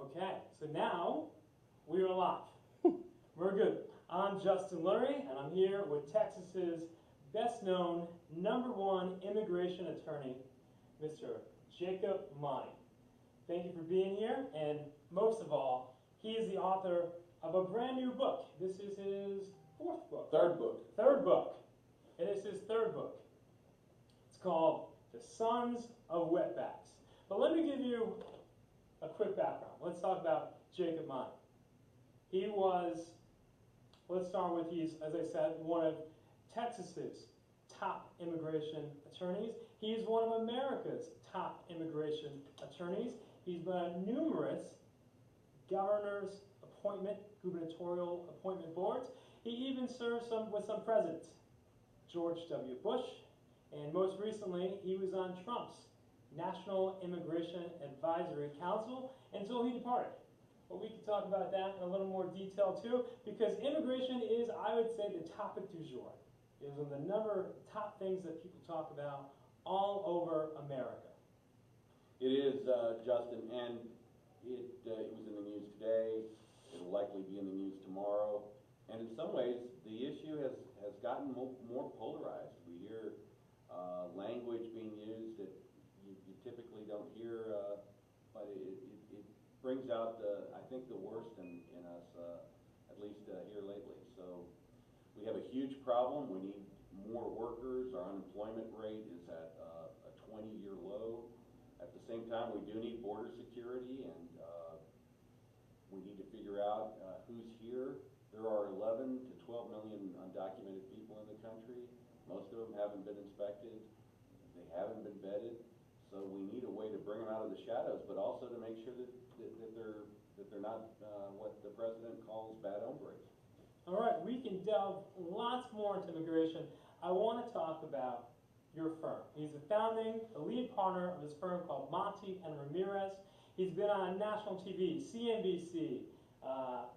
Okay, so now we are live. We're good. I'm Justin Lurie, and I'm here with Texas's best-known #1 immigration attorney, Mr. Jacob Monty. Thank you for being here, and most of all, he is the author of a brand new book. This is his fourth book. Third book. Third book. It is his third book. It's called The Sons of Wetbacks. But let me give you a quick background. Let's talk about Jacob Monty. He was, let's start with, he's, as I said, one of Texas's top immigration attorneys. He's one of America's top immigration attorneys. He's been on numerous governor's gubernatorial appointment boards. He even served with some presidents, George W. Bush, and most recently he was on Trump's National Immigration Advisory Council until he departed. But we can talk about that in a little more detail too, because immigration is, I would say, the topic du jour. It is one of the top things that people talk about all over America. It is, Justin, and it was in the news today. It'll likely be in the news tomorrow. And in some ways, the issue has gotten more polarized. We hear language being used that you typically don't hear, but it brings out, I think, the worst in us, at least here lately. So we have a huge problem. We need more workers. Our unemployment rate is at a 20-year low. At the same time, we do need border security, and we need to figure out who's here. There are 11 to 12 million undocumented people in the country. Most of them haven't been inspected. They haven't been vetted. So we need a way to bring them out of the shadows, but also to make sure that they're not what the president calls bad hombres. All right, we can delve lots more into immigration. I want to talk about your firm. He's the lead partner of his firm called Monty and Ramirez. He's been on national TV, CNBC,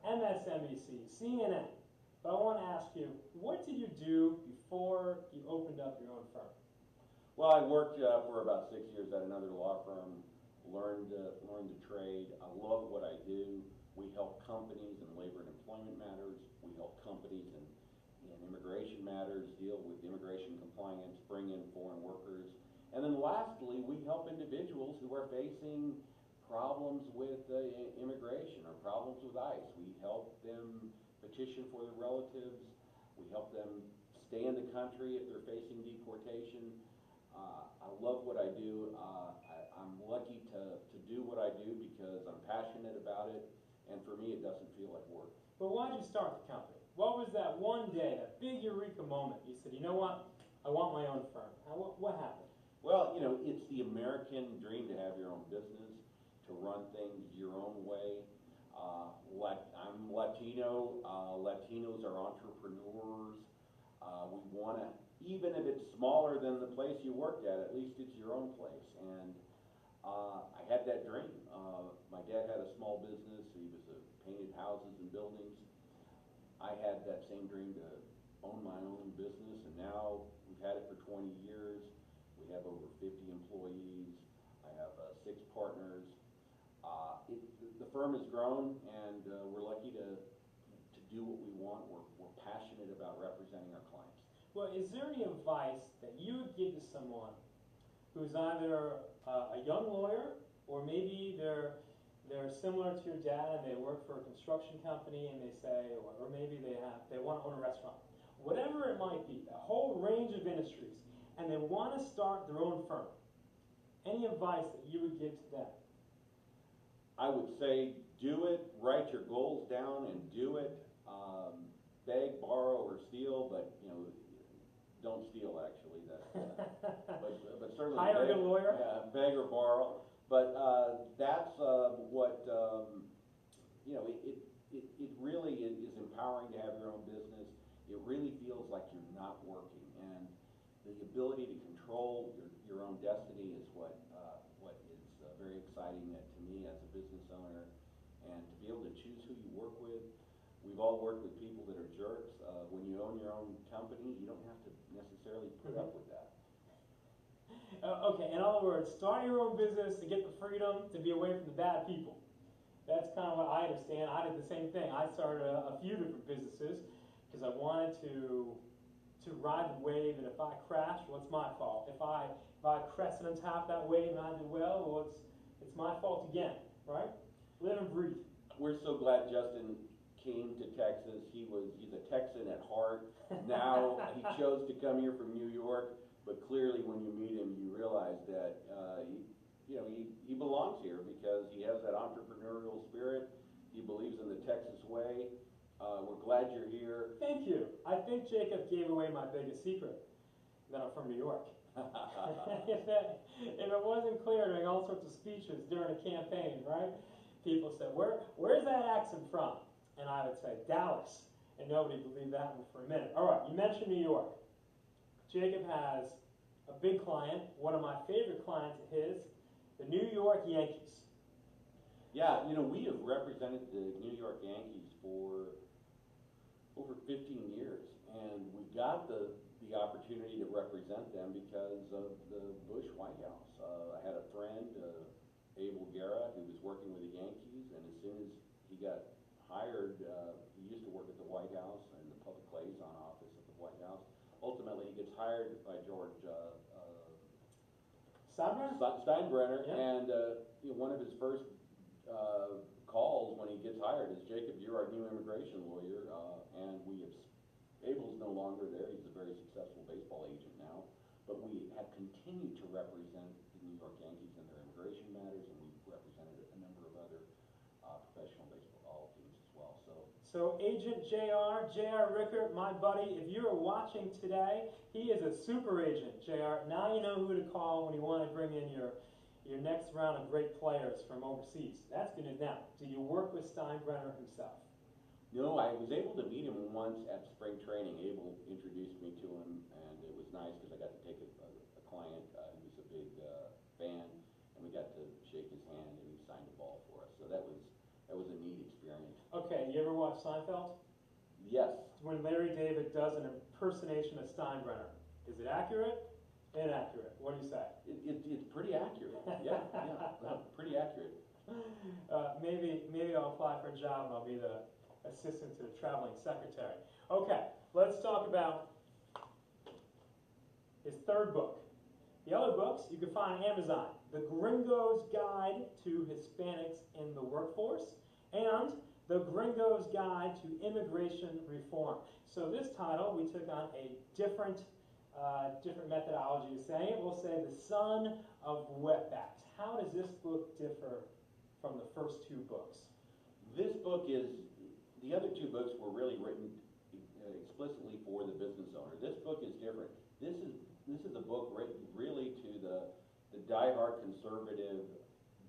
MSNBC, CNN. But I want to ask you, what did you do before you opened up your own firm? Well, I worked for about 6 years at another law firm, learned the trade. I love what I do. We help companies in labor and employment matters. We help companies in immigration matters, deal with immigration compliance, bring in foreign workers. And then lastly, we help individuals who are facing problems with immigration or problems with ICE. We help them petition for their relatives. We help them stay in the country if they're facing deportation. I love what I do. I'm lucky to do what I do because I'm passionate about it, and for me it doesn't feel like work. But why did you start the company? What was that one day, that big eureka moment? You said, you know what, I want my own firm. What happened? Well, you know, it's the American dream to have your own business, to run things your own way. I'm Latino. Latinos are entrepreneurs. We want to, even if it's smaller than the place you worked at least it's your own place. And I had that dream. My dad had a small business. He was painted houses and buildings. I had that same dream to own my own business, and now we've had it for 20 years. We have over 50 employees. I have 6 partners. The firm has grown, and we're lucky to do what we want. We're passionate about representing our clients. Well, is there any advice that you would give to someone who's either a young lawyer, or maybe they're similar to your dad and they work for a construction company and they say, or maybe they want to own a restaurant, whatever it might be, a whole range of industries, and they want to start their own firm? Any advice that you would give to them? I would say do it, write your goals down and do it. Beg, borrow, or steal, but you know, don't steal actually. But certainly hire a lawyer. Yeah, beg or borrow. But that's what you know. It really is empowering to have your own business. It really feels like you're not working, and the ability to control your own destiny is what is very exciting to me as a business owner, and to be able to choose who you work with. We've all worked with people that are jerks. When you own your own company, you don't have to necessarily put up with that. Okay, in other words, start your own business to get the freedom to be away from the bad people. That's kind of what I understand. I did the same thing. I started a few different businesses because I wanted to ride the wave, and if I crash, what's my fault? If I crested on top of that wave and I did well, it's my fault again, right? Live and breathe. We're so glad Justin came to Texas. He's a Texan at heart. Now he chose to come here from New York, but clearly when you meet him, you realize that he belongs here because he has that entrepreneurial spirit. He believes in the Texas way. We're glad you're here. Thank you. I think Jacob gave away my biggest secret, that I'm from New York. If it wasn't clear during all sorts of speeches during a campaign, right? People said, where's that accent from? And I would say, Dallas. And nobody believed that one for a minute. All right, you mentioned New York. Jacob has a big client, one of my favorite clients of his, the New York Yankees. Yeah, we have represented the New York Yankees for over 15 years, and we got the opportunity to represent them because of the Bush White House. I had a friend, Abel Guerra, who was working with the Yankees, and as soon as he got hired, he used to work at the White House and the public liaison office at the White House. Ultimately, he gets hired by George Steinbrenner, Yeah. and one of his first calls when he gets hired is, Jacob, you're our new immigration lawyer, and Abel's no longer there. He's a very successful baseball agent now, but we have continued to represent the New York Yankees in their immigration matters, and we've represented a number of other professional baseball teams as well. So Agent J.R. Rickert, my buddy, if you're watching today, he is a super agent, J.R. Now you know who to call when you want to bring in your next round of great players from overseas. That's good news. Now, do you work with Steinbrenner himself? No, I was able to meet him once at spring training. Abel introduced me to him, and it was nice because I got to take a client who was a big fan, and we got to shake his hand, and he signed a ball for us. So that was a neat experience. Okay, you ever watch Seinfeld? Yes. When Larry David does an impersonation of Steinbrenner, is it accurate? Inaccurate? What do you say? It's pretty accurate. Yeah, pretty accurate. Maybe I'll apply for a job and I'll be the assistant to the traveling secretary. Okay, let's talk about his third book. The other books you can find on Amazon. The Gringo's Guide to Hispanics in the Workforce and The Gringo's Guide to Immigration Reform. So this title, we took on a different methodology of saying it. We'll say The Son of Wetbacks. How does this book differ from the first two books? This book the other two books were really written explicitly for the business owner. This book is different. This is a book written really to the diehard conservative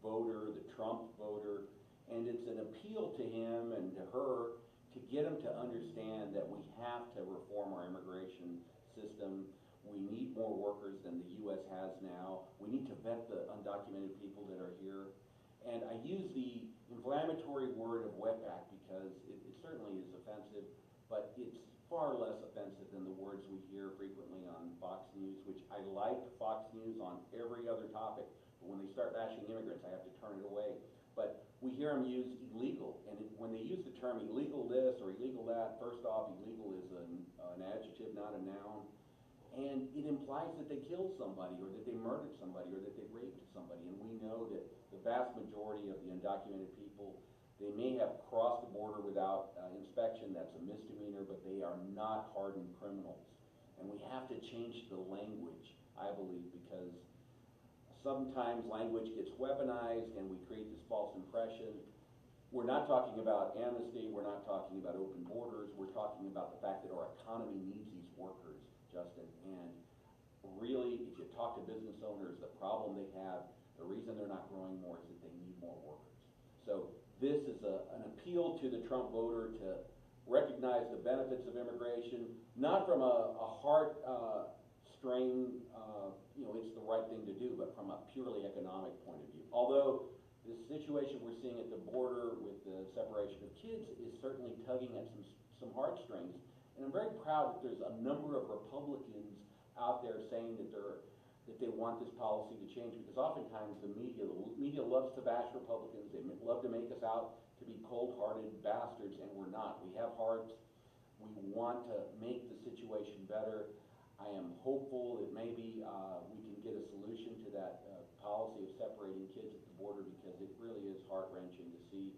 voter, the Trump voter, and it's an appeal to him and to her to get him to understand that we have to reform our immigration system. We need more workers than the U.S. has now. We need to vet the undocumented people that are here. And I use the inflammatory word of wetback because it certainly is offensive, but it's far less offensive than the words we hear frequently on Fox News, which I like Fox News on every other topic, but when they start bashing immigrants, I have to turn it away. But we hear them use illegal, and when they use the term illegal this or illegal that, first off, illegal is an adjective, not a noun, and it implies that they killed somebody or that they murdered somebody or that they raped somebody, and we know that the vast majority of the undocumented people, they may have crossed the border without inspection. That's a misdemeanor, but they are not hardened criminals. And we have to change the language, I believe, because sometimes language gets weaponized and we create this false impression. We're not talking about amnesty, we're not talking about open borders, we're talking about the fact that our economy needs these workers, Justin. And really, if you talk to business owners, the problem they have, the reason they're not growing more is that they need more workers. So this is an appeal to the Trump voter to recognize the benefits of immigration, not from a heart strain, it's the right thing to do, but from a purely economic point of view. Although the situation we're seeing at the border with the separation of kids is certainly tugging at some heartstrings. And I'm very proud that there's a number of Republicans out there saying that they're that they want this policy to change, because oftentimes the media loves to bash Republicans. They love to make us out to be cold-hearted bastards, and we're not. We have hearts. We want to make the situation better. I am hopeful that maybe we can get a solution to that policy of separating kids at the border, because it really is heart-wrenching to see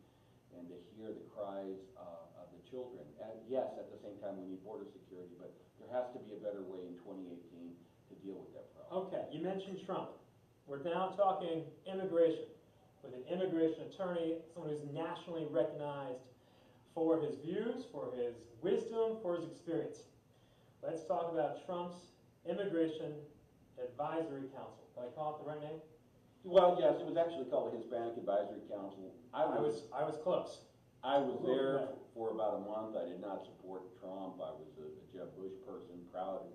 and to hear the cries of the children. And yes, at the same time, we need border security, but there has to be a better way in 2018 to deal with that problem. Okay, you mentioned Trump. We're now talking immigration with an immigration attorney, someone who's nationally recognized for his views, for his wisdom, for his experience. Let's talk about Trump's Immigration Advisory Council. Did I call it the right name? Well, yes, it was actually called the Hispanic Advisory Council. I was close. I was there for about a month. I did not support Trump. I was a Jeb Bush person, proud.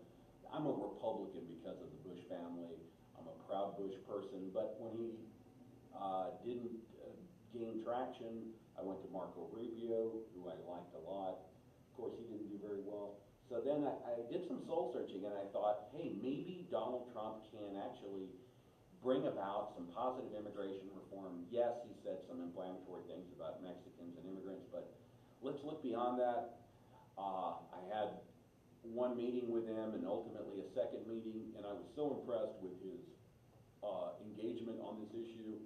I'm a Republican because of the Bush family. I'm a proud Bush person, but when he didn't gain traction, I went to Marco Rubio, who I liked a lot. Of course, he didn't do very well. So then I did some soul searching, and I thought, hey, maybe Donald Trump can actually bring about some positive immigration reform. Yes, he said some inflammatory things about Mexicans and immigrants, but let's look beyond that. I had one meeting with him and ultimately a second meeting, and I was so impressed with his engagement on this issue.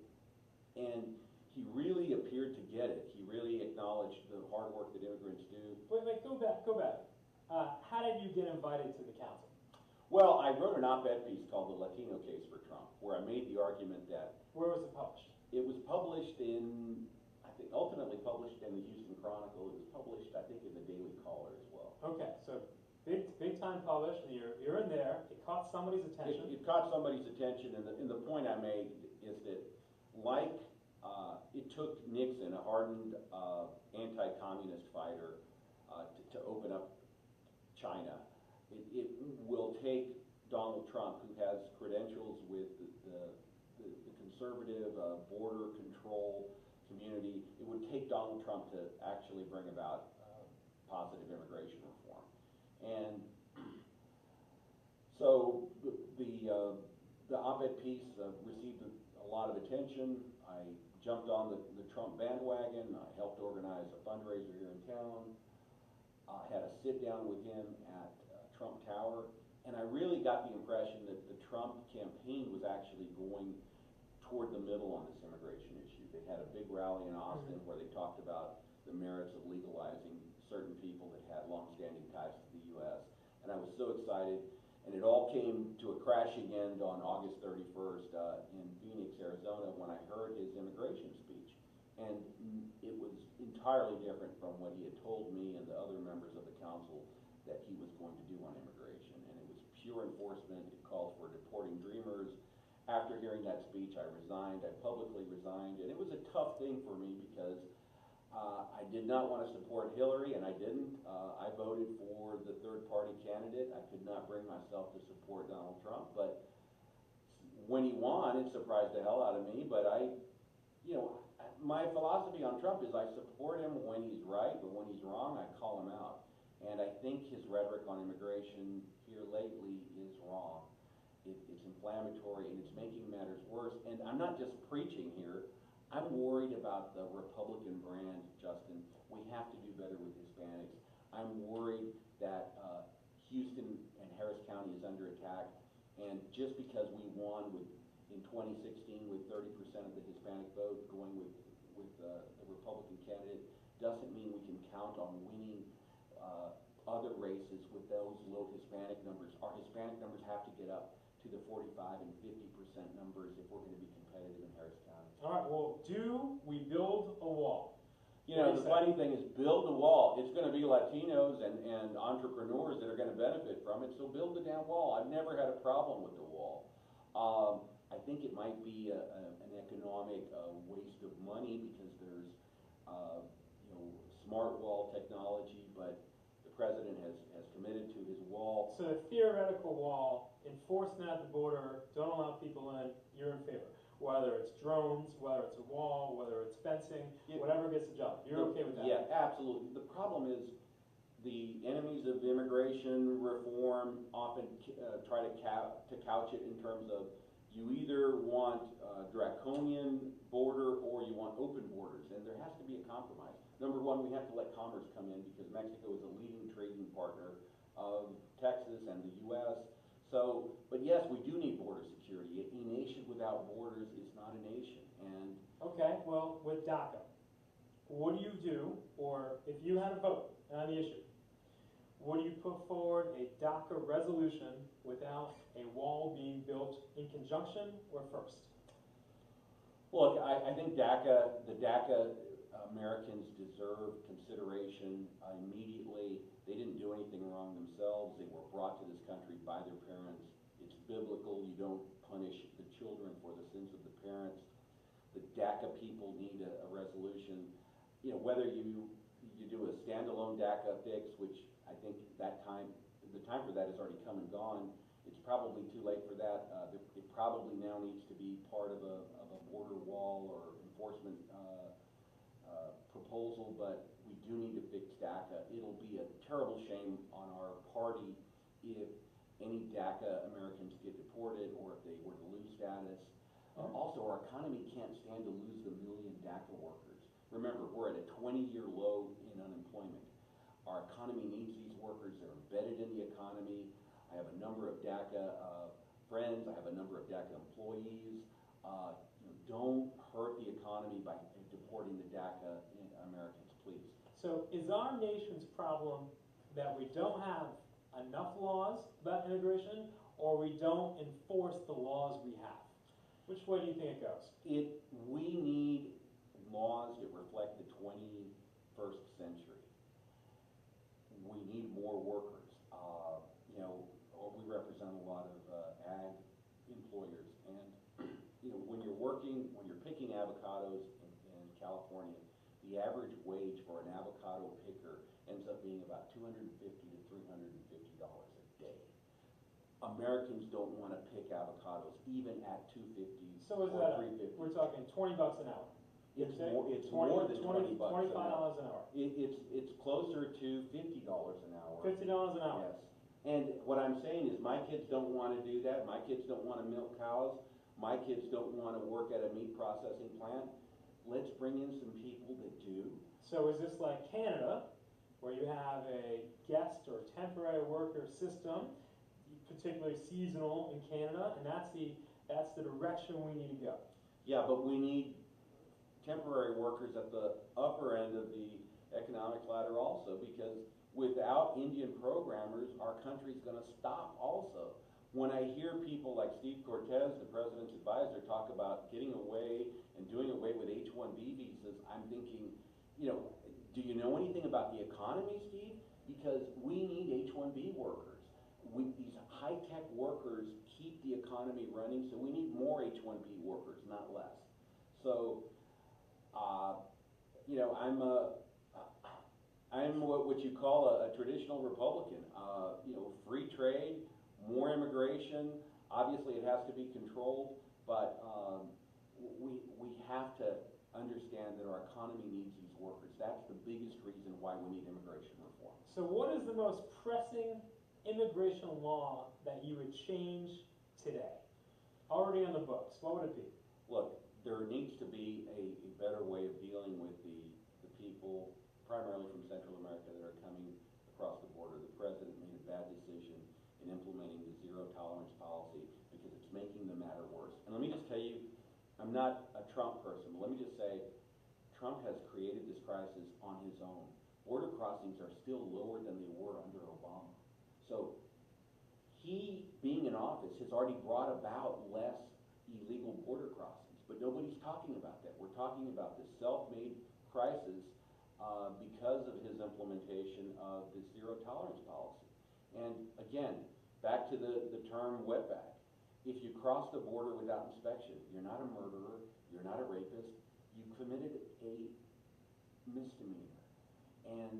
And he really appeared to get it. He really acknowledged the hard work that immigrants do. Wait, go back. How did you get invited to the council? Well, I wrote an op-ed piece called The Latino Case for Trump, where I made the argument that... Where was it published? It was published in, I think, ultimately published in the Houston Chronicle. It was published, I think, in the Daily Caller as well. Okay, so big time published, and you're in there. It caught somebody's attention. It caught somebody's attention, and the point I made is that, like, it took Nixon, a hardened anti-communist fighter, to open up China. It will take Donald Trump, who has credentials with the conservative border control community. It would take Donald Trump to actually bring about positive immigration reform. And so the op-ed piece received a lot of attention. I jumped on the Trump bandwagon. I helped organize a fundraiser here in town. I had a sit down with him at Trump Tower, and I really got the impression that the Trump campaign was actually going toward the middle on this immigration issue. They had a big rally in Austin where they talked about the merits of legalizing certain people that had long-standing ties to the U.S. And I was so excited, and it all came to a crashing end on August 31st in Phoenix, Arizona, when I heard his immigration speech. And it was entirely different from what he had told me and the other members of the council that he was going to do on immigration. And it was pure enforcement. It called for deporting dreamers. After hearing that speech, I resigned. I publicly resigned. And it was a tough thing for me because I did not want to support Hillary, and I didn't. I voted for the third-party candidate. I could not bring myself to support Donald Trump. But when he won, it surprised the hell out of me. But my philosophy on Trump is I support him when he's right, but when he's wrong, I call him out. And I think his rhetoric on immigration here lately is wrong. It's inflammatory, and it's making matters worse. And I'm not just preaching here. I'm worried about the Republican brand, Justin. We have to do better with Hispanics. I'm worried that Houston and Harris County is under attack, and just because we won in 2016 with 30% of the Hispanic vote going with the Republican candidate doesn't mean we can count on winning other races with those low Hispanic numbers. Our Hispanic numbers have to get up to the 45 and 50% numbers if we're going to be competitive in Harris County. All right, well, do we build a wall? You know, the funny thing is, build the wall. It's going to be Latinos and entrepreneurs that are going to benefit from it, so build the damn wall. I've never had a problem with the wall. I think it might be an economic waste of money because there's smart wall technology, but the president has committed to his wall. So the theoretical wall, enforcement at the border, don't allow people in, you're in favor. Whether it's drones, whether it's a wall, whether it's fencing, whatever gets the job. You're okay with that? Yeah, absolutely. The problem is the enemies of immigration reform often try to couch it in terms of you either want a draconian border or you want open borders, and there has to be a compromise. Number one, we have to let commerce come in because Mexico is a leading trading partner of Texas and the U.S. So, but yes, we do need border security. A nation without borders is not a nation. And Okay, well, with DACA, what do you do, or if you had a vote on the issue, would you put forward a DACA resolution without a wall being built in conjunction or first? look, I think the DACA Americans deserve consideration immediately. They didn't do anything wrong themselves. They were brought to this country by their parents. It's biblical. You don't punish the children for the sins of the parents. The DACA people need a resolution. You know, whether you do a standalone DACA fix, which I think the time for that has already come and gone. It's probably too late for that. It probably now needs to be part of a border wall or enforcement proposal, but we do need to fix DACA. It'll be a terrible shame on our party if any DACA Americans get deported or if they were to lose status. Also, our economy can't stand to lose the million DACA workers. Remember, we're at a 20-year low in unemployment. Our economy needs these workers. They're embedded in the economy. I have a number of DACA friends. I have a number of DACA employees. Don't hurt the economy by deporting the DACA Americans, please. So is our nation's problem that we don't have enough laws about immigration, or we don't enforce the laws we have? Which way do you think it goes? We need laws that reflect the 21st century. We need more workers. We represent a lot of ag employers, and when you're picking avocados in California, the average wage for an avocado picker ends up being about $250 to $350 a day. Americans don't want to pick avocados even at $250 So is or that $350. we're talking $20 an hour? It's more than $20 $25 an hour. an hour. It's closer to $50 an hour. $50 an hour. Yes. And what I'm saying is my kids don't want to do that. My kids don't want to milk cows. My kids don't want to work at a meat processing plant. Let's bring in some people that do. So is this like Canada, where you have a guest or temporary worker system, particularly seasonal in Canada, and that's the direction we need to go? Yeah, but we need temporary workers at the upper end of the economic ladder also, because without Indian programmers, our country's going to stop also. When I hear people like Steve Cortez, the president's advisor, talk about getting away and doing away with H-1B visas, I'm thinking, do you know anything about the economy, Steve? Because we need H-1B workers. These high-tech workers keep the economy running, so we need more H-1B workers, not less. So, I'm what you call a traditional Republican. Free trade, more immigration. Obviously, it has to be controlled, but we have to understand that our economy needs these workers. That's the biggest reason why we need immigration reform. So what is the most pressing immigration law that you would change today? Already on the books, what would it be? Look, there needs to be a better way of dealing with the people, primarily from Central America, that are coming across the border. The president made a bad decision in implementing the zero tolerance policy because it's making the matter worse. And let me just tell you, I'm not a Trump person, but let me just say, Trump has created this crisis on his own. Border crossings are still lower than they were under Obama. So he, being in office, has already brought about less illegal border crossings, but nobody's talking about that. We're talking about this self-made crisis because of his implementation of the zero tolerance policy. And again, back to the term wetback. If you cross the border without inspection, you're not a murderer, you're not a rapist, you committed a misdemeanor. And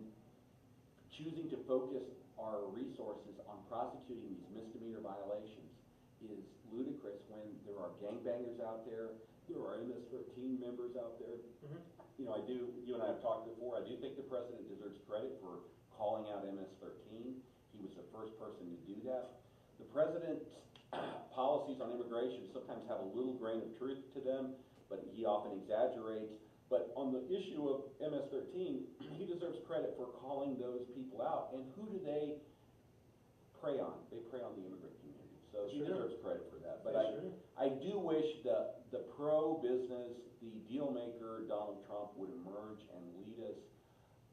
choosing to focus our resources on prosecuting these misdemeanor violations is ludicrous when there are gangbangers out there are MS-13 members out there. Mm-hmm. You and I have talked before, I do think the president deserves credit for calling out MS-13. He was the first person to do that. The president's policies on immigration sometimes have a little grain of truth to them, but he often exaggerates. But on the issue of MS-13, he deserves credit for calling those people out. And who do they prey on? They prey on the immigrant community. So he deserves credit for that. But I do wish the pro-business, the deal maker, Donald Trump, would emerge and lead us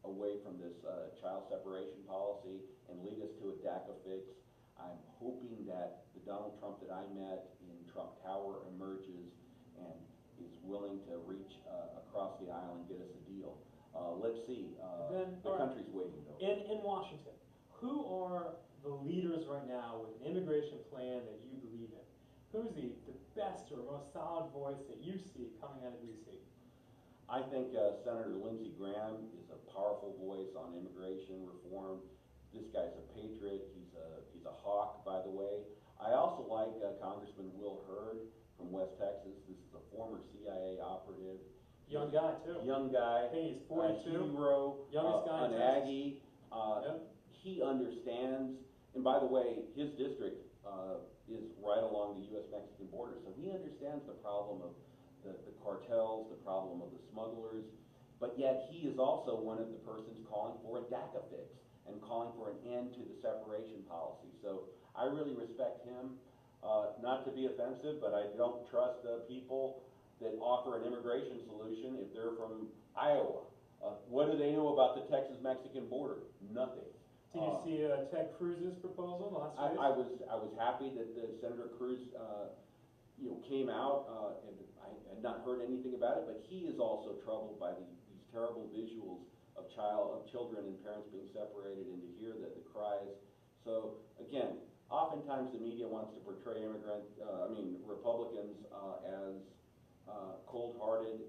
away from this child separation policy and lead us to a DACA fix. I'm hoping that the Donald Trump that I met in Trump Tower emerges and is willing to reach across the aisle and get us a deal. Let's see. The country's waiting, though. In Washington, who are the leaders right now with an immigration plan that you believe in? Who's the best or most solid voice that you see coming out of D.C.? I think Senator Lindsey Graham is a powerful voice on immigration reform. This guy's a patriot. He's a hawk, by the way. I also like Congressman Will Hurd from West Texas. This is a former CIA operative. Young guy, too. Young guy. I think he's 42. Hero. Youngest guy in an Texas. Aggie. Yep. He understands, and by the way, his district is right along the U.S.-Mexican border, so he understands the problem of the cartels, the problem of the smugglers, but yet he is also one of the persons calling for a DACA fix and calling for an end to the separation policy. So I really respect him. Not to be offensive, but I don't trust people that offer an immigration solution if they're from Iowa. What do they know about the Texas-Mexican border? Nothing. Did you see Ted Cruz's proposal last week? I was happy that Senator Cruz came out, and I had not heard anything about it, but he is also troubled by these terrible visuals of children and parents being separated, and to hear the cries. So again, oftentimes the media wants to portray Republicans as cold-hearted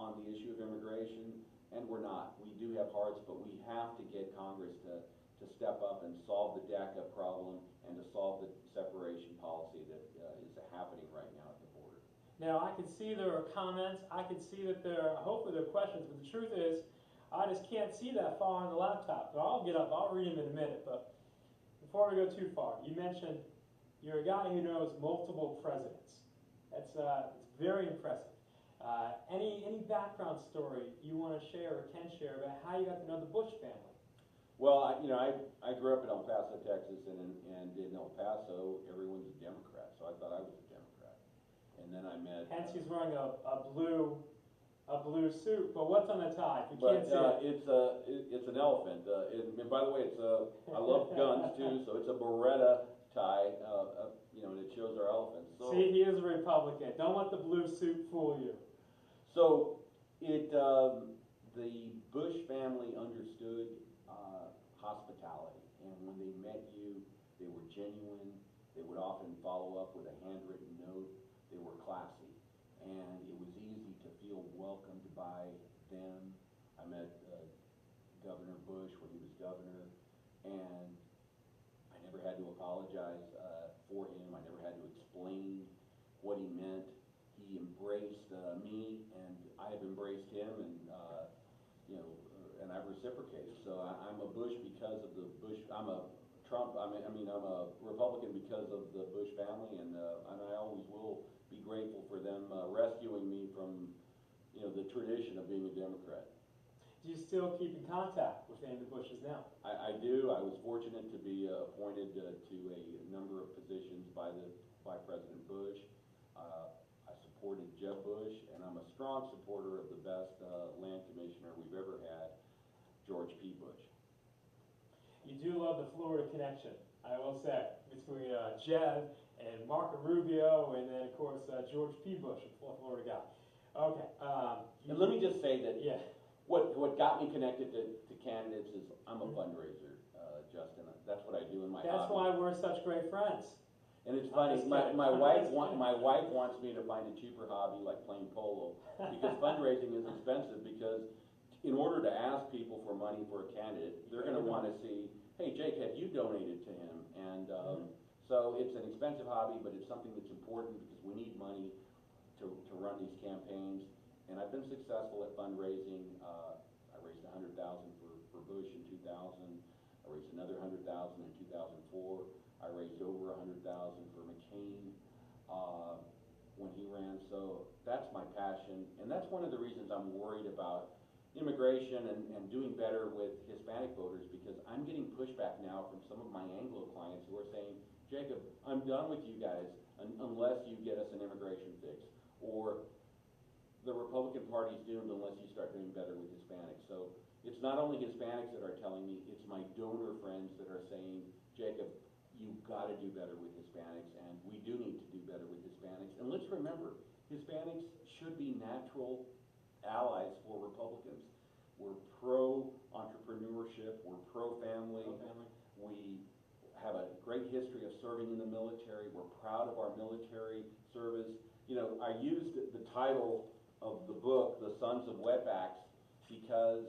on the issue of immigration, and we're not. We do have hearts, but we have to get Congress to step up and solve the DACA problem and to solve the separation policy that is happening right now at the border. Now, I can see there are comments. I can see that hopefully there are questions, but the truth is, I just can't see that far on the laptop. So I'll get up, I'll read them in a minute, but before we go too far, you mentioned you're a guy who knows multiple presidents. It's very impressive. Any background story you want to share or can share about how you got to know the Bush family? Well, I grew up in El Paso, Texas, and in El Paso, everyone's a Democrat, so I thought I was a Democrat. And then I met. Hence, he's wearing a blue suit. But what's on the tie? If you can't see it. It's an elephant. And by the way, I love guns too, so it's a Beretta tie. And it shows our elephants. So, see, he is a Republican. Don't let the blue suit fool you. So the Bush family understood hospitality, and when they met you, they were genuine. They would often follow up with a handwritten note. They were classy, and it was easy to feel welcomed by them. I met Governor Bush when he was governor, and I never had to apologize for him. I never had to explain what he meant. He embraced me, and I have embraced him, and and I've reciprocated. So I'm a Bush because of the Bush. I'm a Trump. I'm a Republican because of the Bush family, and I always will be grateful for them rescuing me from the tradition of being a Democrat. Do you still keep in contact with any of the Bushes now? I do. I was fortunate to be appointed to a number of positions by President Bush. I supported Jeb Bush, and I'm a strong supporter of the best land commissioner we've ever had, George P. Bush. You do love the Florida connection, I will say, between Jeb and Marco Rubio, and then, of course, George P. Bush, a Florida guy. Okay. And let me just say that yeah. what got me connected to candidates is I'm a fundraiser, Justin. That's what I do in my That's hobby. why we're such great friends. And it's funny, my wife wants me to find a cheaper hobby like playing polo, because fundraising is expensive, because in order to ask people for money for a candidate, they're going to want to see, hey, Jake, have you donated to him? And so it's an expensive hobby, but it's something that's important because we need money to run these campaigns. And I've been successful at fundraising. I raised $100,000 for Bush in 2000. I raised another 100,000 in 2004. I raised over 100,000 for McCain when he ran. So that's my passion, and that's one of the reasons I'm worried about immigration and doing better with Hispanic voters, because I'm getting pushback now from some of my Anglo clients who are saying, Jacob, I'm done with you guys unless you get us an immigration fix, or the Republican Party's doomed unless you start doing better with Hispanics. So it's not only Hispanics that are telling me, it's my donor friends that are saying, Jacob, you've got to do better with Hispanics, and we do need to do better with Hispanics. And let's remember, Hispanics should be natural allies for Republicans. We're pro-entrepreneurship, we're pro-family. We have a great history of serving in the military. We're proud of our military service. You know, I used the title of the book, The Sons of Wetbacks, because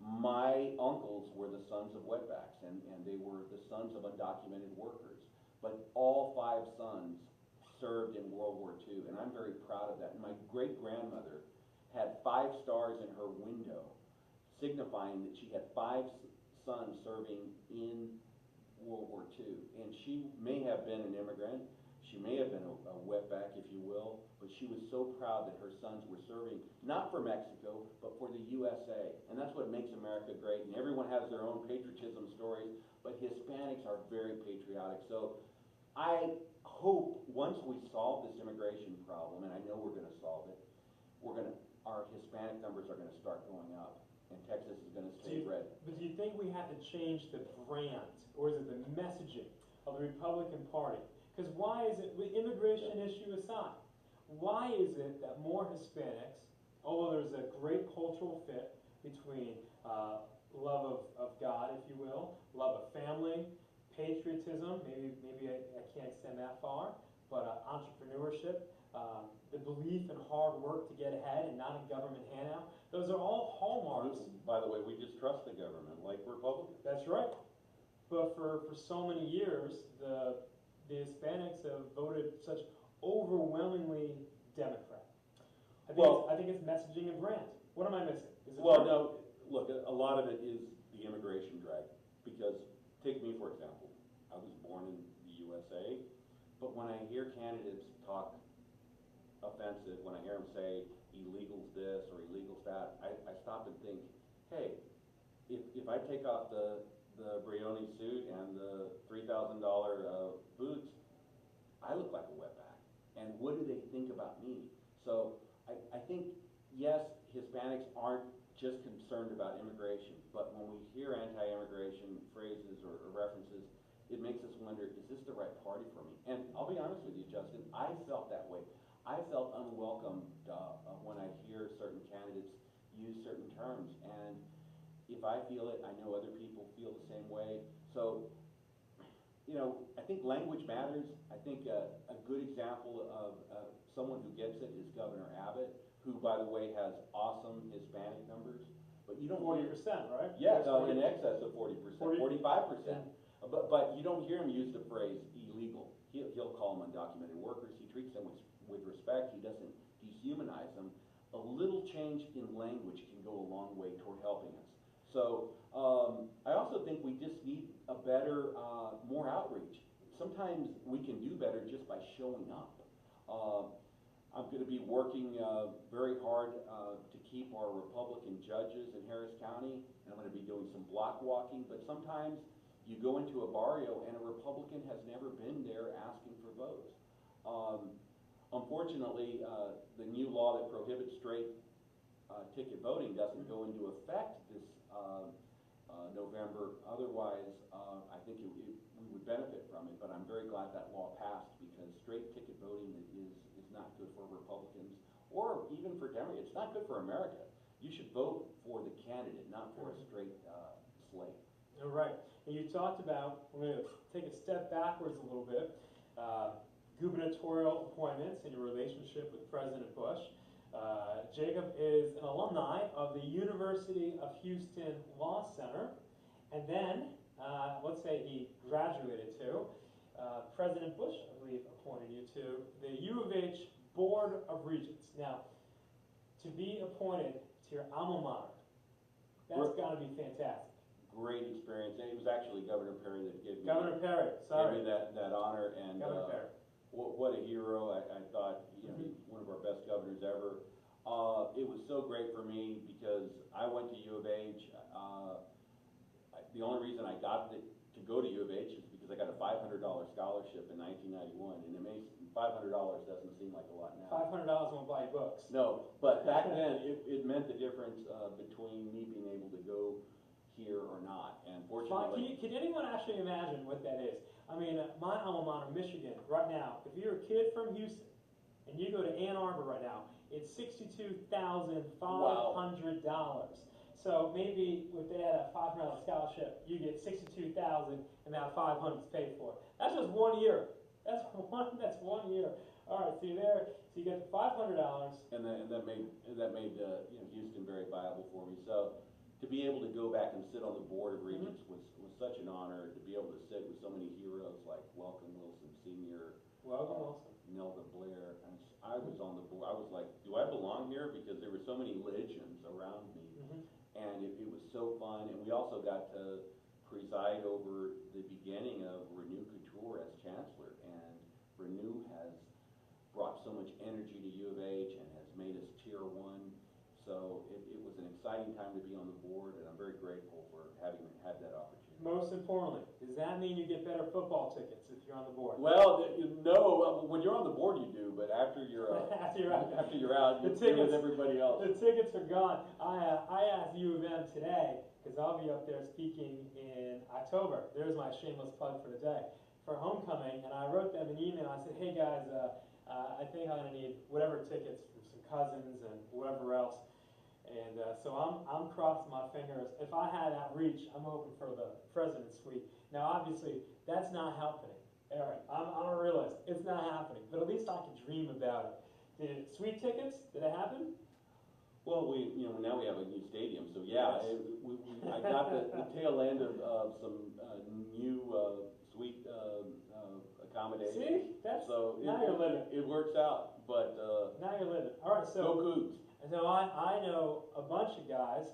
my uncles were the sons of wetbacks, and they were the sons of undocumented workers. But all 5 sons served in World War II, and I'm very proud of that. And my great-grandmother had 5 stars in her window, signifying that she had 5 sons serving in World War II. And she may have been an immigrant, she may have been a wetback, if you will, but she was so proud that her sons were serving, not for Mexico, but for the USA. And that's what makes America great. And everyone has their own patriotism stories, but Hispanics are very patriotic. So I hope once we solve this immigration problem, and I know we're gonna solve it, our Hispanic numbers are gonna start going up, and Texas is gonna stay red. But do you think we have to change the brand, or is it the messaging of the Republican Party? Because why is it, with immigration issue aside, why is it that more Hispanics, although there's a great cultural fit between love of God, if you will, love of family, patriotism, maybe I can't extend that far, but entrepreneurship, the belief in hard work to get ahead and not a government handout, those are all hallmarks. By the way, we just trust the government like Republicans. That's right. But for so many years, the Hispanics have voted such overwhelmingly Democrat. I think it's messaging and brand. What am I missing? Is it well, no, look, a lot of it is the immigration drag. Because, take me for example, I was born in the USA, but when I hear candidates talk offensive, when I hear them say illegals this or illegals that, I stop and think, hey, if I take off the Brioni suit and the $3,000 boots, I look like a wetback. And what do they think about me? So I think, yes, Hispanics aren't just concerned about immigration, but when we hear anti-immigration phrases or references, it makes us wonder, is this the right party for me? And I'll be honest with you, Justin, I felt that way. I felt unwelcomed when I hear certain candidates use certain terms. And if I feel it, I know other people feel the same way. So, you know, I think language matters. I think a good example of someone who gets it is Governor Abbott, who, by the way, has awesome Hispanic numbers. But you don't 40%, right? Yes, in excess of 40%, 45%. But you don't hear him use the phrase illegal. He'll call them undocumented workers. He treats them with respect. He doesn't dehumanize them. A little change in language can go a long way toward helping us. So I also think we just need a better, more outreach. Sometimes we can do better just by showing up. I'm going to be working very hard to keep our Republican judges in Harris County, and I'm going to be doing some block walking, but sometimes you go into a barrio and a Republican has never been there asking for votes. Unfortunately, the new law that prohibits straight ticket voting doesn't go into effect this November. Otherwise, I think we would benefit from it, but I'm very glad that law passed, because straight ticket voting is not good for Republicans or even for Democrats. It's not good for America. You should vote for the candidate, not for a straight slate. All right. And you talked about, we're going to take a step backwards a little bit, gubernatorial appointments and your relationship with President Bush. Jacob is an alumni of the University of Houston Law Center, and then, let's say he graduated to, President Bush, I believe, appointed you to the U of H Board of Regents. Now, to be appointed to your alma mater, that's got to be fantastic. great experience. And it was actually Governor Perry that gave me, Governor Perry, sorry. gave me that honor, and Governor Perry. what a hero. I thought, you know, he's one of our best governors ever. It was so great for me because I went to U of H. The only reason I got to go to U of H is because I got a $500 scholarship in 1991, and it may, $500 doesn't seem like a lot now. $500 won't buy you books. No, but back then it meant the difference between me being able to go here or not, and fortunately. Can anyone actually imagine what that is? I mean, my alma mater, Michigan, right now, if you're a kid from Houston and you go to Ann Arbor right now, it's $62,500. Wow. So maybe if they had a $500 scholarship, you get $62,000 and now $500 is paid for. That's just 1 year. That's 1 year. All right, so you're there. So you get the $500. And that made you know, Houston very viable for me. So to be able to go back and sit on the board of regents was such an honor. To be able to sit with so many heroes like Welcome Wilson Sr., Welcome Wilson, Nelda Blair. And I was on the board. I was like, do I belong here? Because there were so many legends around me. And it was so fun, and we also got to preside over the beginning of Renew Couture as chancellor, and Renew has brought so much energy to U of H and has made us tier 1, so it was an exciting time to be on the board, and I'm very grateful for having had that opportunity. Most importantly, does that mean you get better football tickets if you're on the board? Well, no, when you're on the board you do, but after you're after you're out, you're with everybody else. The tickets are gone. I asked U of M today, because I'll be up there speaking in October. There's my shameless plug for today, for homecoming, and I wrote them an email. I said, hey guys, I think I'm going to need whatever tickets from some cousins and whatever else. And so I'm crossing my fingers. If I had outreach, I'm hoping for the President's Suite. Now, obviously, that's not happening. All right, I'm a realist. It's not happening, but at least I can dream about it. Suite tickets? Did it happen? Well, now we have a new stadium, so yeah, I got the tail end of some new suite accommodation. See, that's so now you're living. It works out, but now you're living. All right, so go Cougs. So I know a bunch of guys.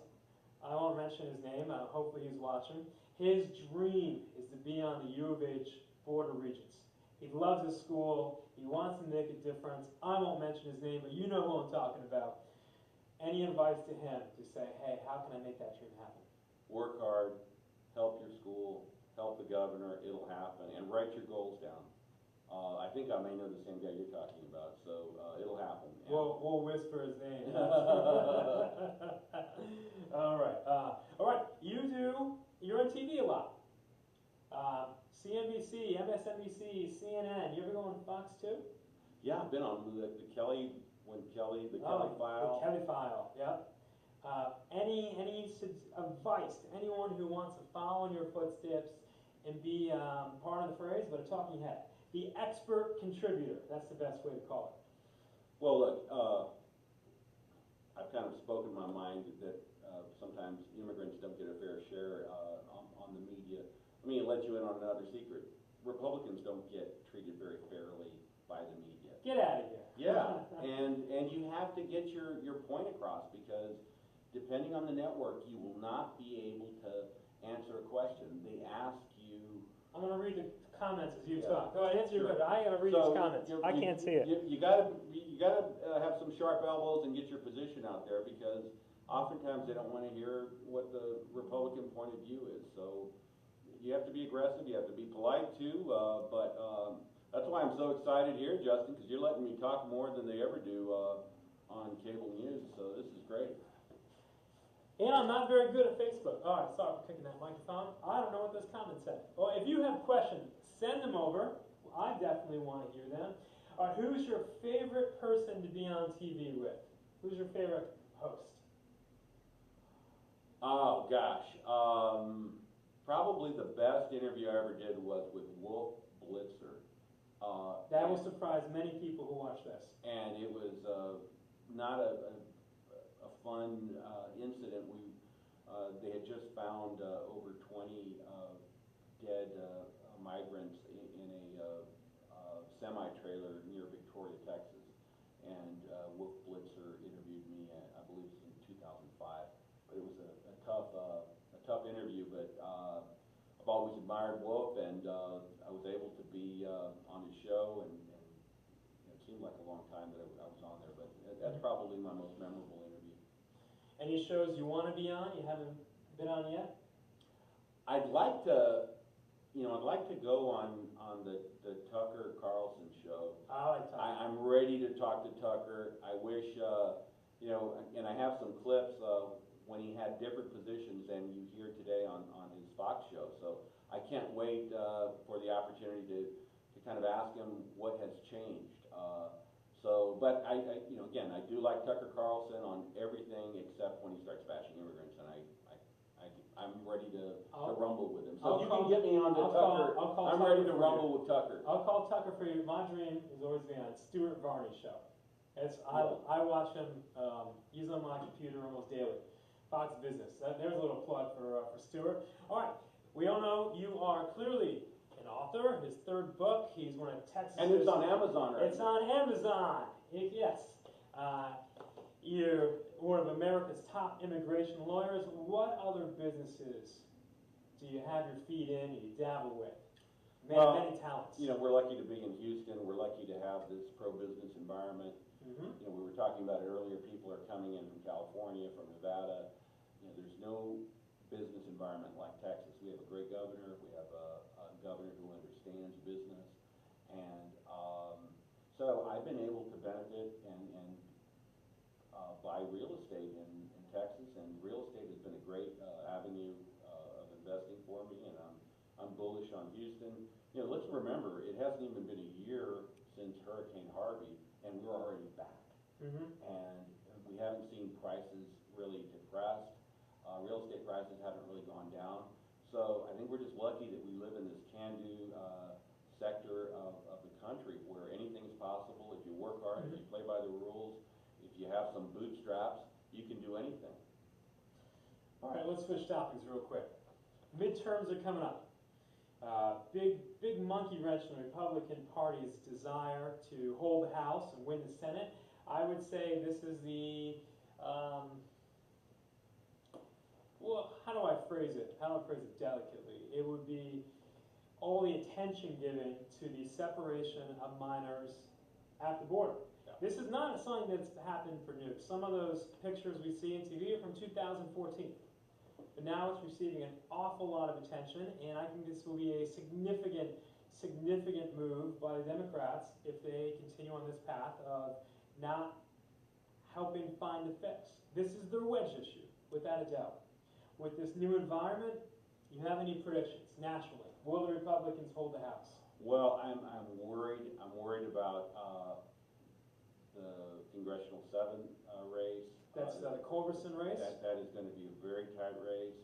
I won't mention his name. Hopefully he's watching. His dream is to be on the U of H Board of Regents. He loves his school. He wants to make a difference. I won't mention his name, but you know who I'm talking about. Any advice to him to say, hey, how can I make that dream happen? Work hard, help your school, help the governor, it'll happen, and write your goals down. I think I may know the same guy you're talking about, so it'll happen. We'll whisper his name. All right. You're on TV a lot. CNBC, MSNBC, CNN. You ever go on Fox too? Yeah, I've been on the Kelly File. The Kelly File, yep. Any advice to anyone who wants to follow in your footsteps and be part of the phrase, but a talking head? The expert contributor, that's the best way to call it. Well, look, I've kind of spoken my mind that sometimes immigrants don't get a fair share on the media. Let me let you in on another secret. Republicans don't get treated very fairly by the media. Get out of here. Yeah, and you have to get your point across, because depending on the network, you will not be able to answer a question. They ask you. I'm going to read the comments as you talk. Go ahead, answer your question. I got to read So these comments. I can't see it. You gotta have some sharp elbows and get your position out there, because oftentimes they don't want to hear what the Republican point of view is. So you have to be aggressive. You have to be polite too. But that's why I'm so excited here, Justin, because you're letting me talk more than they ever do on cable news. So this is great. And I'm not very good at Facebook. All right, sorry for kicking that microphone. I don't know what those comments say. Well, if you have questions, send them over. I definitely want to hear them. All right, who's your favorite person to be on TV with? Who's your favorite host? Oh, gosh. Probably the best interview I ever did was with Wolf Blitzer. That will surprise many people who watch this. And it was not a fun incident. They had just found over 20 dead migrants in a semi-trailer near Victoria, Texas. And Wolf Blitzer interviewed me, I believe it was in 2005. But it was a tough interview, but always admired Wolf, and I was able to be on his show, and it seemed like a long time that I was on there, but that's probably my most memorable interview. Any shows you want to be on, you haven't been on yet? I'd like to, I'd like to go on the Tucker Carlson show. I like Tucker. I'm ready to talk to Tucker. I wish, and I have some clips when he had different positions than you hear today on his Fox show. So I can't wait for the opportunity to kind of ask him what has changed. But again, I do like Tucker Carlson on everything except when he starts bashing immigrants, and I'm ready to rumble with him. So if you can get me on to Tucker, I'm ready to rumble with Tucker. I'll call Tucker for you. My dream is always being on Stuart Varney's show. I watch him. He's on my computer almost daily. Fox Business. There's a little plug for Stuart. All right. We all know you are clearly an author. His third book. He's one of Texas. And it's on Amazon right It's on Amazon. Yes. You're one of America's top immigration lawyers. What other businesses do you have your feet in, you dabble with? Many talents. We're lucky to be in Houston. We're lucky to have this pro-business environment. Mm-hmm. We were talking about it earlier. People are coming in from California, from Nevada. There's no business environment like Texas. We have a great governor. We have a governor who understands business. And so I've been able to benefit and buy real estate in Texas, and real estate has been a great avenue of investing for me, and I'm bullish on Houston. Let's remember, it hasn't even been a year since Hurricane Harvey, and we're already back. Mm-hmm. And we haven't seen prices really depressed. Real estate prices haven't really gone down. So I think we're just lucky that we live in this can-do sector of the country where anything's possible. If you work hard, if you play by the rules, if you have some bootstraps, you can do anything. All right, let's switch topics real quick. Midterms are coming up. Big monkey wrench in the Republican Party's desire to hold the House and win the Senate. I would say this is the, how do I phrase it? How do I phrase it delicately? It would be all the attention given to the separation of minors at the border. Yeah. This is not something that's happened for news. Some of those pictures we see in TV are from 2014. But now it's receiving an awful lot of attention, and I think this will be a significant move by the Democrats if they continue on this path of not helping find a fix. This is their wedge issue, without a doubt. With this new environment, you have any predictions nationally? Will the Republicans hold the House? Well, I'm worried. I'm worried about the Congressional 7 race. That's the Culberson race? That is going to be a very tight race.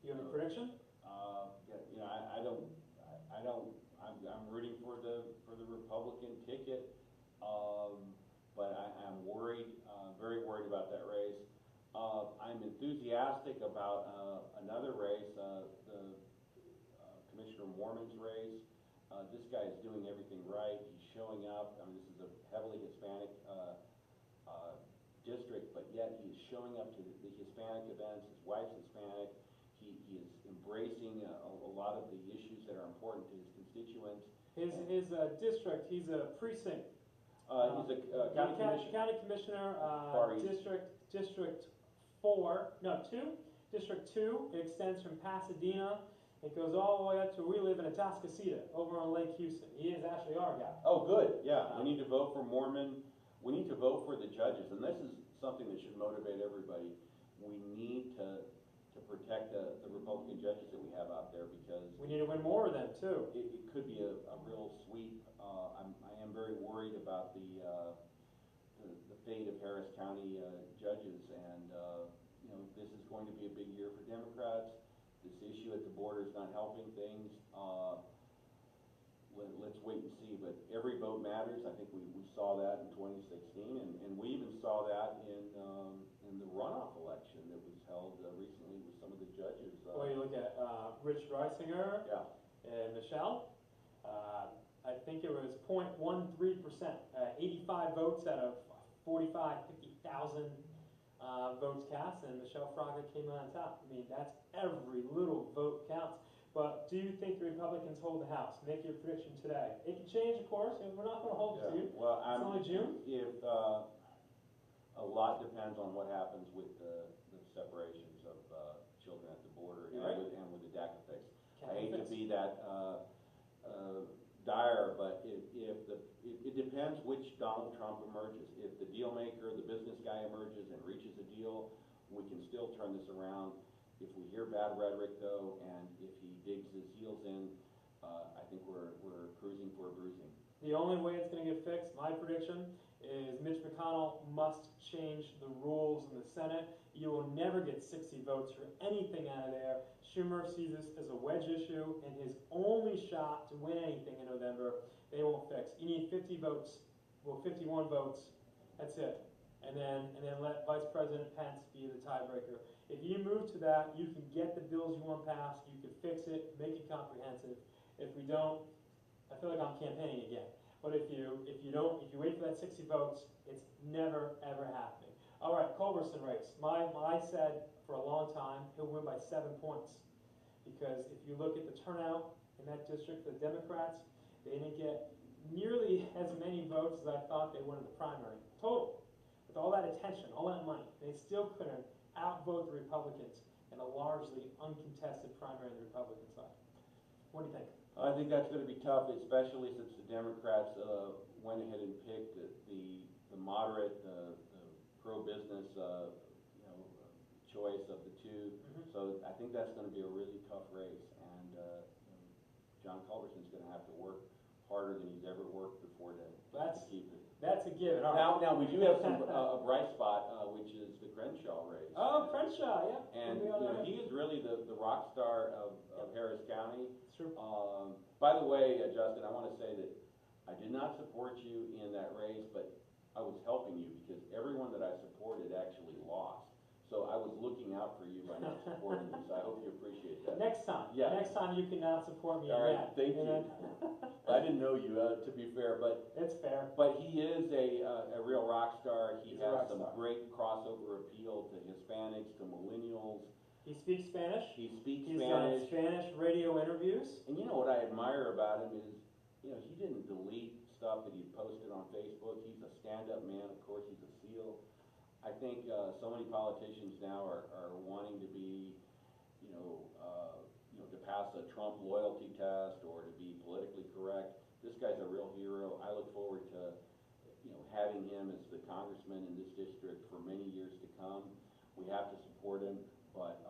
You have a prediction? I'm rooting for the Republican ticket, but I'm worried, very worried about that race. I'm enthusiastic about another race, the Commissioner Mormon's race. This guy is doing everything right. He's showing up. I mean, this is a heavily Hispanic district, but yet he is showing up to the Hispanic events. His wife's Hispanic. He is embracing a lot of the issues that are important to his constituents. His district, he's a precinct. He's a county commissioner, District 2. District 2, it extends from Pasadena. It goes all the way up to where we live in Atascocita, over on Lake Houston. He is actually our guy. Oh, good. Yeah, we need to vote for Mormon. We need to vote for the judges, and this is something that should motivate everybody. We need to protect the Republican judges that we have out there, because we need to win more of them too. It could be a real sweep. I am very worried about the fate of Harris County judges, and this is going to be a big year for Democrats. This issue at the border is not helping things. Let's wait and see, but every vote matters. I think we saw that in 2016, and we even saw that in the runoff election that was held recently with some of the judges. Well, you look at Rich Reisinger and Michelle. I think it was 0.13%, 85 votes out of 50,000 votes cast, and Michelle Fraga came on top. I mean, that's every little vote counts. But do you think the Republicans hold the House? Make your prediction today. It can change, of course, and we're not going to hold it to you. Well, It's only June. If a lot depends on what happens with the separations of children at the border You're right. and with the DACA fix. Can't I hate to fix. be that dire, but it depends which Donald Trump emerges. If the deal maker, the business guy emerges and reaches a deal, we can still turn this around. If we hear bad rhetoric though, and if he digs his heels in, I think we're cruising for a bruising. The only way it's going to get fixed, my prediction, is Mitch McConnell must change the rules in the Senate. You will never get 60 votes for anything out of there. Schumer sees this as a wedge issue, and his only shot to win anything in November, they won't fix. You need 50 votes, well, 51 votes, that's it. And then let Vice President Pence be the tiebreaker. If you move to that, you can get the bills you want passed, you can fix it, make it comprehensive. If we don't, I feel like I'm campaigning again. But if you wait for that 60 votes, it's never, ever happening. All right, Culberson race. I said for a long time he'll win by 7 points. Because if you look at the turnout in that district, the Democrats, they didn't get nearly as many votes as I thought they would in the primary. Total. With all that attention, all that money, they still couldn't outvote the Republicans in a largely uncontested primary on the Republican side. What do you think? I think that's going to be tough, especially since the Democrats went ahead and picked the moderate, the pro-business, choice of the two. Mm-hmm. So I think that's going to be a really tough race, and John Culberson's going to have to work harder than he's ever worked before to keep it. That's a given. All right. Now we do have some a bright spot, which is the Crenshaw race. Oh, Crenshaw, yeah. And he is really the rock star of Harris County. It's true. By the way, Justin, I want to say that I did not support you in that race, but I was helping you because everyone that I supported actually lost. So I was looking out for you by not supporting you, so I hope you appreciate that. Next time. Yeah. Next time you cannot support me All right, again. thank you. I didn't know you, to be fair, but It's fair. But he is a real rock star. He He's a rock has some star. great crossover appeal to Hispanics, to millennials. He speaks Spanish. He speaks He's done Spanish. Spanish radio interviews. And you know what I admire about him is, he didn't delete stuff that he posted on Facebook. He's a stand-up man. Of course, he's a SEAL. I think so many politicians now are wanting to be, to pass a Trump loyalty test or to be politically correct. This guy's a real hero. I look forward to, having him as the congressman in this district for many years to come. We have to support him, but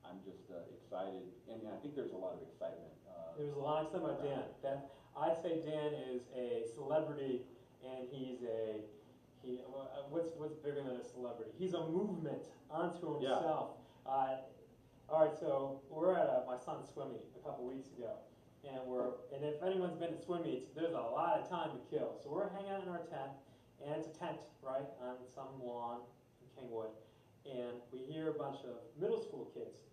I'm just excited, and I think there's a lot of excitement. There's a lot of stuff about Dan. I'd say Dan is a celebrity, and what's bigger than a celebrity? He's a movement unto himself. All right, so we're at my son's swim meet a couple weeks ago, and if anyone's been to swim meets, there's a lot of time to kill. So we're hanging out in our tent, and it's a tent, right, on some lawn in Kingwood, and we hear a bunch of middle school kids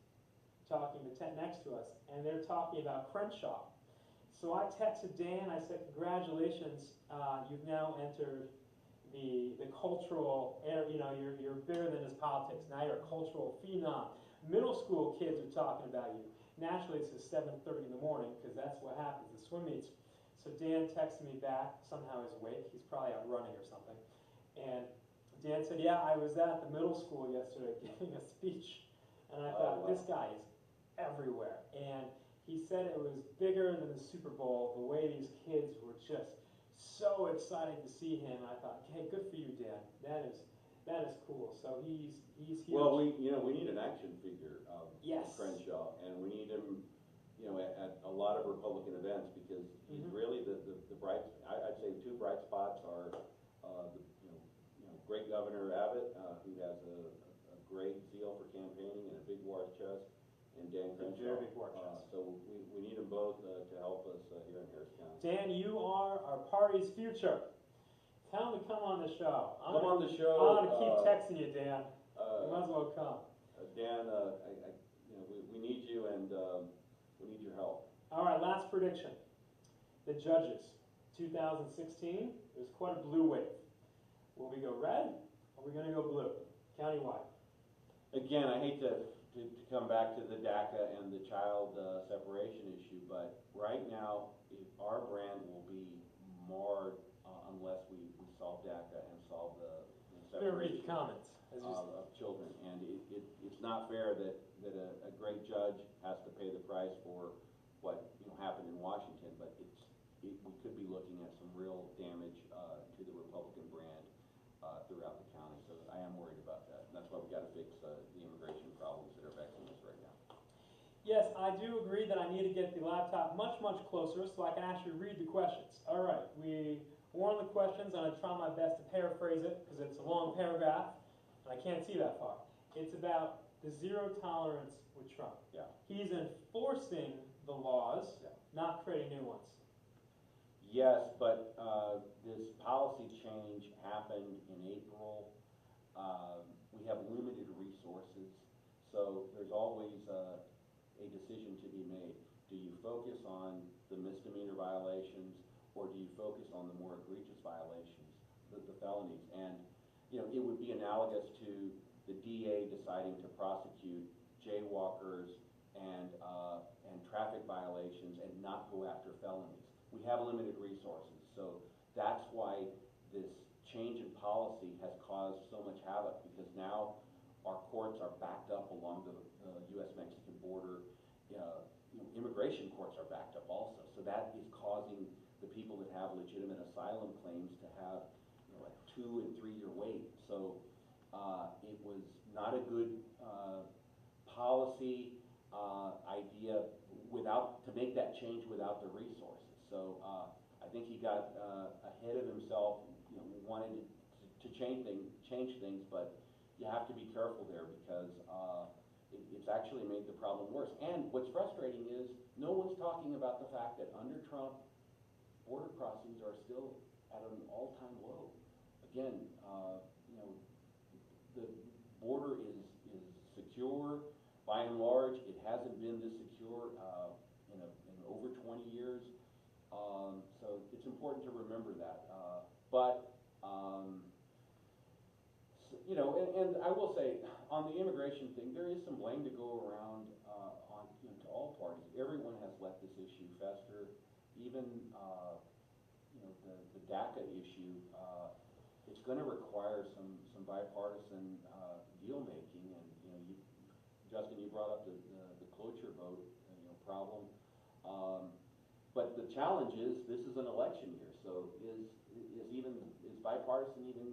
talking in the tent next to us, and they're talking about Crenshaw. So I texted Dan, I said, congratulations, you've now entered the cultural area, you're bigger than just politics, now you're a cultural phenom. Middle school kids are talking about you. Naturally, it's at 7:30 in the morning, because that's what happens at swim meets. So Dan texted me back, somehow he's awake, he's probably out running or something. And Dan said, yeah, I was at the middle school yesterday giving a speech. And I thought, this guy is everywhere. And he said it was bigger than the Super Bowl, the way these kids were just so excited to see him. And I thought, hey, good for you, Dan. That is cool. So he's huge. Well, we need an action figure of Yes. Crenshaw, and we need him, at a lot of Republican events, because he's really the bright. I'd say two bright spots are, great Governor Abbott, who has a great zeal for campaigning and a big war chest, and Dan Crenshaw. Very big war chest. So we need them both to help us here in Harris County. Dan, you are our party's future. Tell him to come on the show. Come on the show. I'm going to keep texting you, Dan. You might as well come. Dan, we need you, and we need your help. All right, last prediction. The judges, 2016, there's quite a blue wave. Will we go red, or are we going to go blue, countywide? Again, I hate to to come back to the DACA and the child separation issue, but right now, our brand will be marred unless we solve DACA and solve the Let me read separation the comments. As you of children. And it's not fair that a great judge has to pay the price for what happened in Washington, but we could be looking at some real damage to the Republican brand throughout the county. So I am worried about that. And that's why we got to fix the immigration problems that are vexing us right now. Yes, I do agree that I need to get the laptop much, much closer so I can actually read the questions. All right, one of the questions, and I try my best to paraphrase it because it's a long paragraph, and I can't see that far. It's about the zero tolerance with Trump. Yeah. He's enforcing the laws, Yeah. not creating new ones. Yes, but this policy change happened in April. We have limited resources, so there's always a decision to be made. Do you focus on the misdemeanor violations, or do you focus on the more egregious violations, the felonies? And it would be analogous to the DA deciding to prosecute jaywalkers and traffic violations and not go after felonies. We have limited resources, so that's why this change in policy has caused so much havoc, because now our courts are backed up along the U.S.-Mexican border. Immigration courts are backed up also, so that is causing the people that have legitimate asylum claims to have a 2 and 3 year wait. So it was not a good policy idea to make that change without the resources. So I think he got ahead of himself, wanted to change things, but you have to be careful there, because it's actually made the problem worse. And what's frustrating is no one's talking about the fact that under Trump, border crossings are still at an all-time low. Again, the border is secure. By and large, it hasn't been this secure in over 20 years. So it's important to remember that. And I will say, on the immigration thing, there is some blame to go around to all parties. Everyone has let this issue fester. Even the DACA issue, it's going to require some bipartisan deal making. And Justin, you brought up the cloture vote problem. But the challenge is this is an election year, so is bipartisan even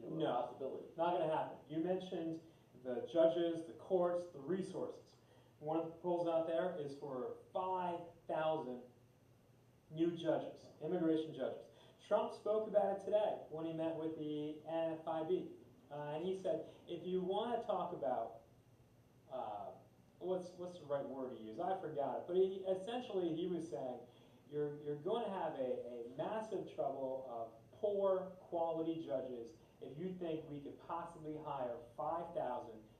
a possibility? Not going to happen. You mentioned the judges, the courts, the resources. One of the proposals out there is for 5,000 new judges, immigration judges. Trump spoke about it today when he met with the NFIB. And he said, if you want to talk about, what's the right word to use? I forgot it. But essentially he was saying, you're going to have a massive trouble of poor quality judges if you think we could possibly hire 5,000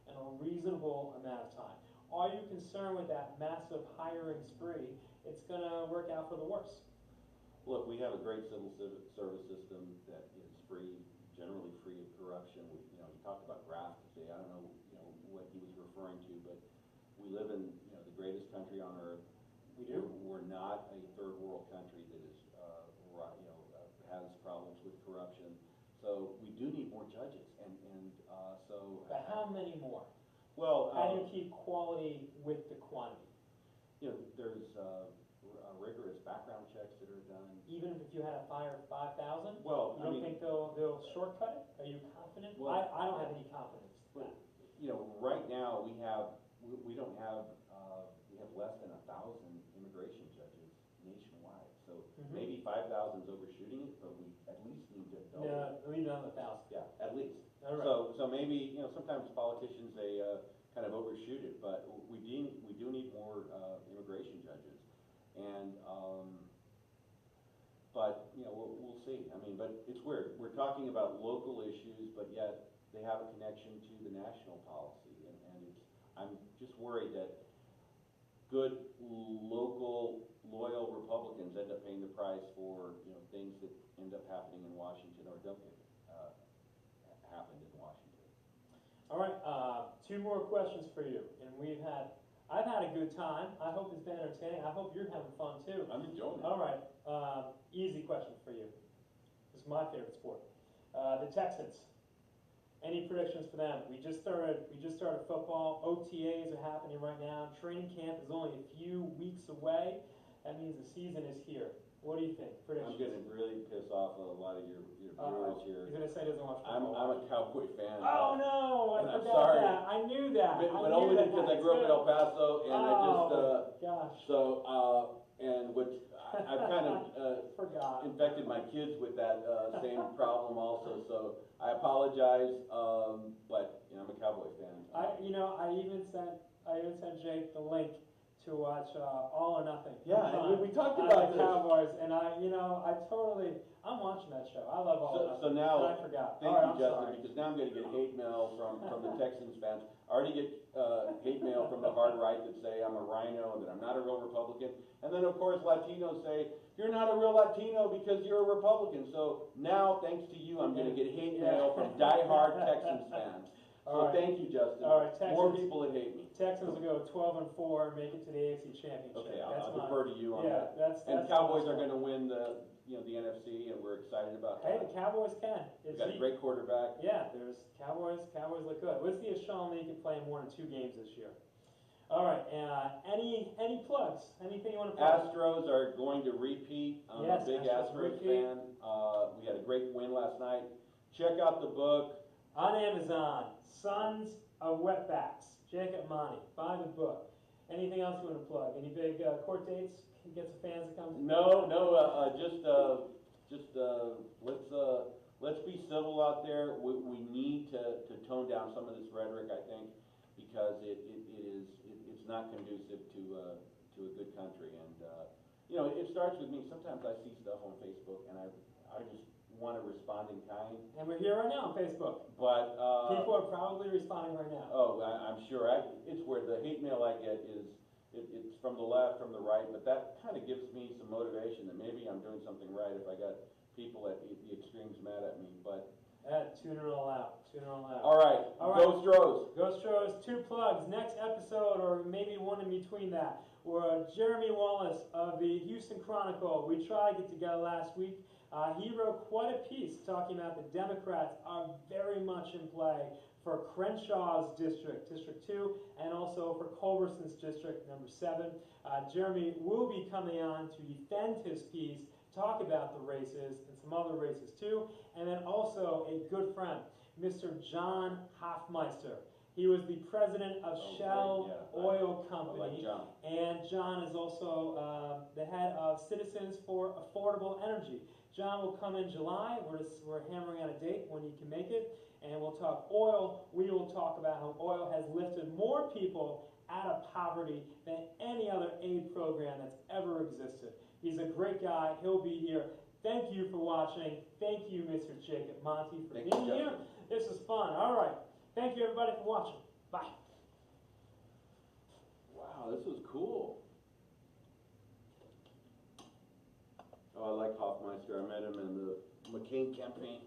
in a reasonable amount of time. Are you concerned with that massive hiring spree? It's going to work out for the worse. Look, we have a great civil service system that is generally free of corruption. He talked about graft today. I don't know, what he was referring to, but we live in, the greatest country on earth. We do. We're not a third world country that is, has problems with corruption. So we do need more judges, But how many more? Well, how do you keep quality with the quantity? There's rigorous background checks that are done. Even if you had to fire 5,000? Well, you don't think they'll shortcut it? Are you confident? Well, I don't have any confidence in that. Right now we have we have less than 1,000 immigration judges nationwide. So maybe 5,000 is overshooting it, but we at least need to double. No, leave it on 1,000. Yeah, at least. All right. So maybe sometimes politicians they kind of overshoot it, but we do need more immigration judges, and but we'll see. I mean, but it's weird. We're talking about local issues, but yet they have a connection to the national policy, and I'm just worried that good local loyal Republicans end up paying the price for things that end up happening in Washington or don't get happened in Washington. All right, two more questions for you, and I've had a good time. I hope it's been entertaining. I hope you're having fun too. I'm enjoying it. All right, easy question for you. This is my favorite sport. The Texans. Any predictions for them? We just started football. OTAs are happening right now. Training camp is only a few weeks away. That means the season is here. What do you think? Predictions? I'm going to really piss off a lot of your viewers here. He's going to say he doesn't watch I'm football. a Cowboy fan. Oh no, I and I'm forgot sorry. that. I knew that. But only because I grew up in El Paso, and I just gosh. so and which I've kind of Forgot. infected my kids with that same problem also. So I apologize, but you know, I'm a Cowboy fan. I even sent Jake the link to watch All or Nothing. Yeah, and we talked about about the this. Cowboys, and I'm watching that show. I love All or Nothing. So now, and I forgot. thank All right, you, I'm Justin, sorry. because now I'm going to get hate mail from the Texans fans. I already get hate mail from the hard right that say I'm a rhino and that I'm not a real Republican. And then, of course, Latinos say, you're not a real Latino because you're a Republican. So now, thanks to you, I'm going to get hate mail from diehard Texans fans. So All right. thank you, Justin. All right, Texans, more people that hate me. Texans will go 12-4 and make it to the AFC Championship. Okay, That's I'll defer to you on that. That's And Cowboys are going to win the NFC, and we're excited about Hey, that. the Cowboys can. We've got a great quarterback. Yeah, there's Cowboys look good. Let's see if Sean Lee can play more than 2 games this year. All right, any plugs? Anything you want to plug? Astros are going to repeat. I'm a big Astros fan. We had a great win last night. Check out the book. On Amazon, Sons of Wetbacks, Jacob Monty. Buy the book. Anything else you want to plug? Any big court dates? Get some fans to come to? No, let's be civil out there. We need to tone down some of this rhetoric, I think, because it's not conducive to a good country. And it starts with me. Sometimes I see stuff on Facebook, and I just want to respond in kind. And we're here right now on Facebook. But people are probably responding right now. Oh, I'm sure. It's where the hate mail I get is it's from the left, from the right, but that kind of gives me some motivation that maybe I'm doing something right if I got people at the extremes mad at me. But tune it all out. All right. Go Stros. Go Stros. 2 plugs. Next episode, or maybe one in between that, were Jeremy Wallace of the Houston Chronicle. We tried to get together last week. He wrote quite a piece talking about the Democrats are very much in play for Crenshaw's district, District 2, and also for Culberson's district, number 7. Jeremy will be coming on to defend his piece, talk about the races and some other races too, and then also a good friend, Mr. John Hofmeister. He was the president of Shell Oil Company, I like John. And John is also the head of Citizens for Affordable Energy. John will come in July. We're hammering out a date when he can make it, and we'll talk oil. We will talk about how oil has lifted more people out of poverty than any other aid program that's ever existed. He's a great guy. He'll be here. Thank you for watching. Thank you, Mr. Jacob Monty, for being here. This is fun. All right. Thank you, everybody, for watching. Bye. Wow, this was cool. Oh, I like Hofmeister. I met him in the McCain campaign.